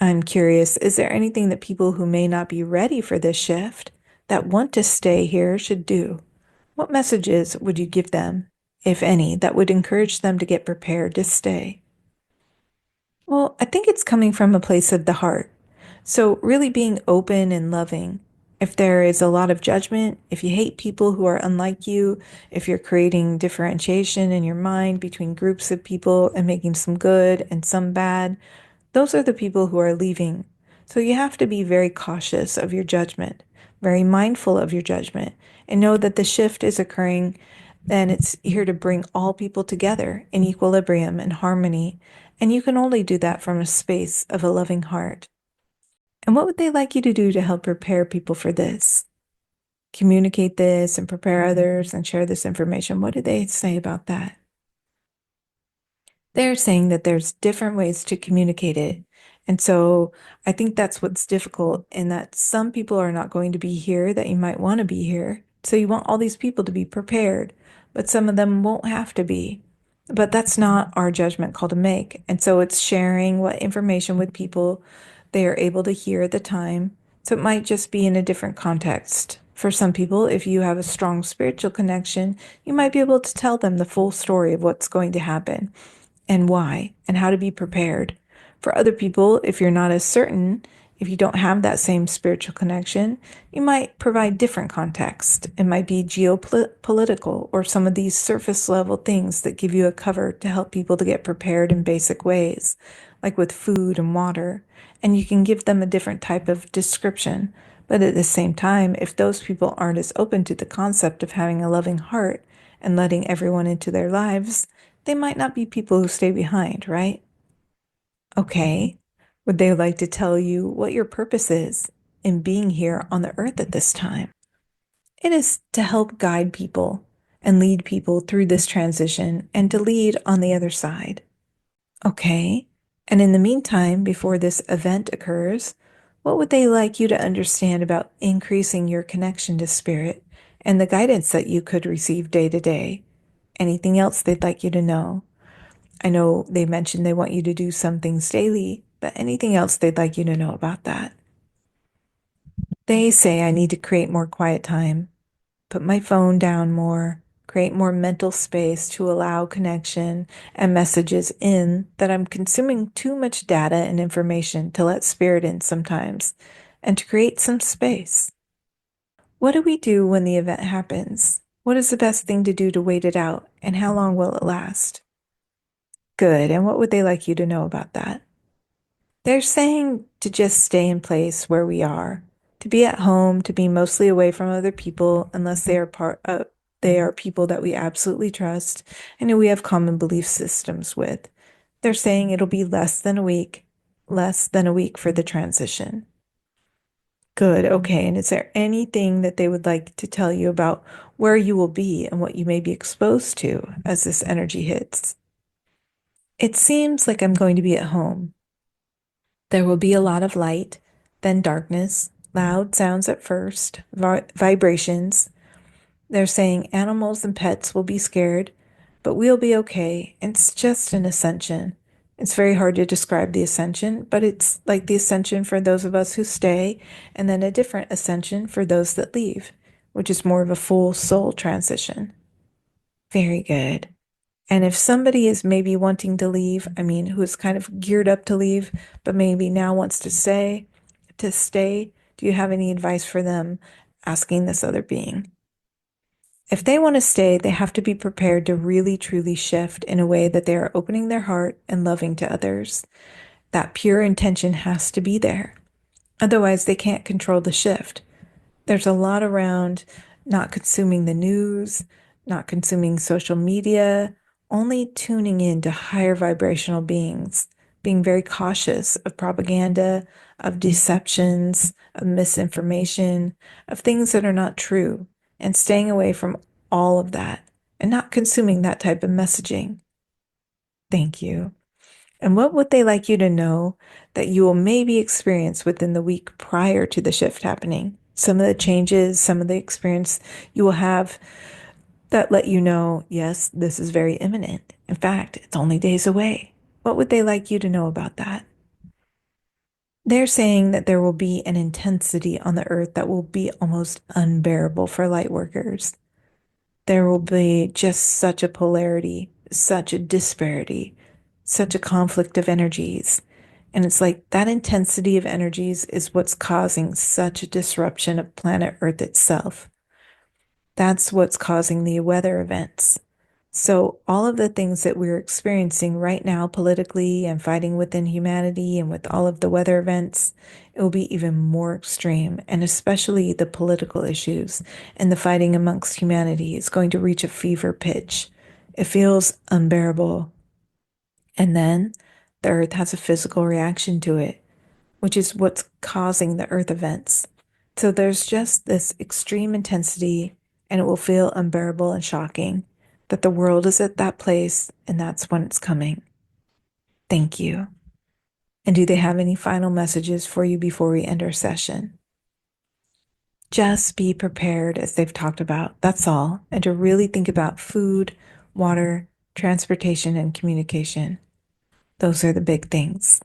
I'm curious, is there anything that people who may not be ready for this shift that want to stay here should do? What messages would you give them, if any, that would encourage them to get prepared to stay? Well, I think it's coming from a place of the heart. So, really being open and loving. If there is a lot of judgment, if you hate people who are unlike you, if you're creating differentiation in your mind between groups of people and making some good and some bad, those are the people who are leaving. So you have to be very cautious of your judgment, very mindful of your judgment, and know that the shift is occurring and it's here to bring all people together in equilibrium and harmony. And you can only do that from a space of a loving heart. And what would they like you to do to help prepare people for this? Communicate this and prepare others and share this information. What do they say about that? They're saying that there's different ways to communicate it. And so I think that's what's difficult in that some people are not going to be here that you might want to be here. So you want all these people to be prepared, but some of them won't have to be. But that's not our judgment call to make. And so it's sharing what information with people they are able to hear at the time. So it might just be in a different context. For some people, if you have a strong spiritual connection, you might be able to tell them the full story of what's going to happen and why and how to be prepared. For other people, if you're not as certain, if you don't have that same spiritual connection, you might provide different context. It might be geopolitical or some of these surface level things that give you a cover to help people to get prepared in basic ways, like with food and water. And you can give them a different type of description. But at the same time, if those people aren't as open to the concept of having a loving heart and letting everyone into their lives, they might not be people who stay behind, right? Okay. Would they like to tell you what your purpose is in being here on the earth at this time? It is to help guide people and lead people through this transition and to lead on the other side. Okay. And in the meantime, before this event occurs, what would they like you to understand about increasing your connection to spirit and the guidance that you could receive day to day? Anything else they'd like you to know? I know they mentioned they want you to do some things daily, but anything else they'd like you to know about that? They say I need to create more quiet time, put my phone down more, create more mental space to allow connection and messages in, that I'm consuming too much data and information to let spirit in sometimes, and to create some space. What do we do when the event happens? What is the best thing to do to wait it out, and how long will it last? Good. And what would they like you to know about that? They're saying to just stay in place where we are, to be at home, to be mostly away from other people unless they are people that we absolutely trust and who we have common belief systems with. They're saying it'll be less than a week for the transition. Good. Okay. And is there anything that they would like to tell you about where you will be and what you may be exposed to as this energy hits? It seems like I'm going to be at home. There will be a lot of light, then darkness, loud sounds at first, vibrations. They're saying animals and pets will be scared, but we'll be okay. It's just an ascension. It's very hard to describe the ascension, but it's like the ascension for those of us who stay, and then a different ascension for those that leave, which is more of a full soul transition. Very good. And if somebody is maybe wanting to leave, I mean, who is kind of geared up to leave, but maybe now wants to stay, do you have any advice for them asking this other being? If they want to stay, they have to be prepared to really truly shift in a way that they are opening their heart and loving to others. That pure intention has to be there. Otherwise, they can't control the shift. There's a lot around not consuming the news, not consuming social media, only tuning in to higher vibrational beings, being very cautious of propaganda, of deceptions, of misinformation, of things that are not true, and staying away from all of that and not consuming that type of messaging. Thank you. And what would they like you to know that you will maybe experience within the week prior to the shift happening? Some of the changes, some of the experience you will have that let you know, yes, this is very imminent. In fact, it's only days away. What would they like you to know about that? They're saying that there will be an intensity on the earth that will be almost unbearable for light workers. There will be just such a polarity, such a disparity, such a conflict of energies. And it's like that intensity of energies is what's causing such a disruption of planet Earth itself. That's what's causing the weather events. So, all of the things that we're experiencing right now, politically and fighting within humanity and with all of the weather events, it will be even more extreme. And especially the political issues and the fighting amongst humanity is going to reach a fever pitch. It feels unbearable. And then the earth has a physical reaction to it, which is what's causing the earth events. So there's just this extreme intensity, and it will feel unbearable and shocking that the world is at that place, and that's when it's coming. Thank you. And do they have any final messages for you before we end our session? Just be prepared, as they've talked about. That's all. And to really think about food, water, transportation, and communication. Those are the big things.